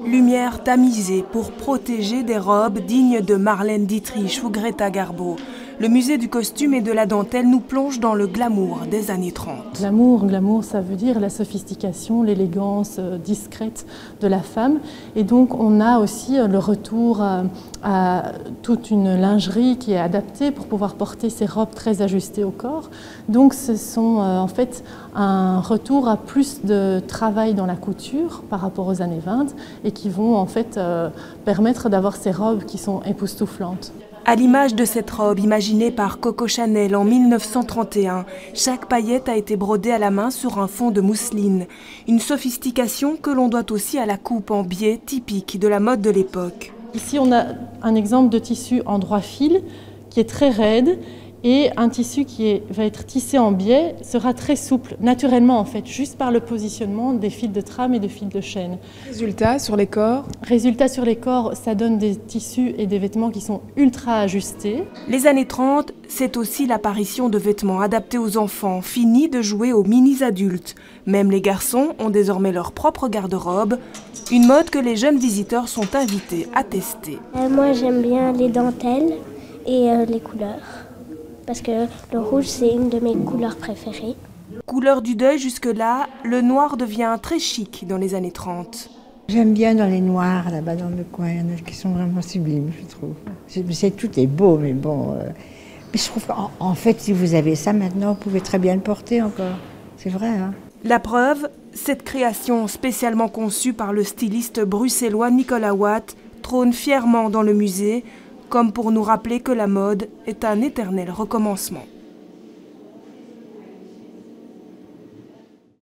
Lumière tamisée pour protéger des robes dignes de Marlène Dietrich ou Greta Garbo. Le musée du costume et de la dentelle nous plonge dans le glamour des années 30. Glamour, ça veut dire la sophistication, l'élégance discrète de la femme. Et donc on a aussi le retour à toute une lingerie qui est adaptée pour pouvoir porter ces robes très ajustées au corps. Donc ce sont en fait un retour à plus de travail dans la couture par rapport aux années 20 et qui vont en fait permettre d'avoir ces robes qui sont époustouflantes. À l'image de cette robe imaginée par Coco Chanel en 1931, chaque paillette a été brodée à la main sur un fond de mousseline. Une sophistication que l'on doit aussi à la coupe en biais typique de la mode de l'époque. Ici, on a un exemple de tissu en droit fil qui est très raide et un tissu qui va être tissé en biais sera très souple, naturellement en fait, juste par le positionnement des fils de trame et de fils de chaîne. Résultat sur les corps? Résultat sur les corps, ça donne des tissus et des vêtements qui sont ultra ajustés. Les années 30, c'est aussi l'apparition de vêtements adaptés aux enfants, finis de jouer aux mini-adultes. Même les garçons ont désormais leur propre garde-robe, une mode que les jeunes visiteurs sont invités à tester. Moi j'aime bien les dentelles et les couleurs. Parce que le rouge, c'est une de mes couleurs préférées. Couleur du deuil jusque-là, le noir devient très chic dans les années 30. J'aime bien dans les noirs, là-bas dans le coin, il y en a qui sont vraiment sublimes, je trouve. Tout est beau, mais bon... Mais je trouve qu'en fait, si vous avez ça maintenant, vous pouvez très bien le porter encore. C'est vrai, hein. La preuve, cette création spécialement conçue par le styliste bruxellois Nicolas Watt trône fièrement dans le musée, comme pour nous rappeler que la mode est un éternel recommencement.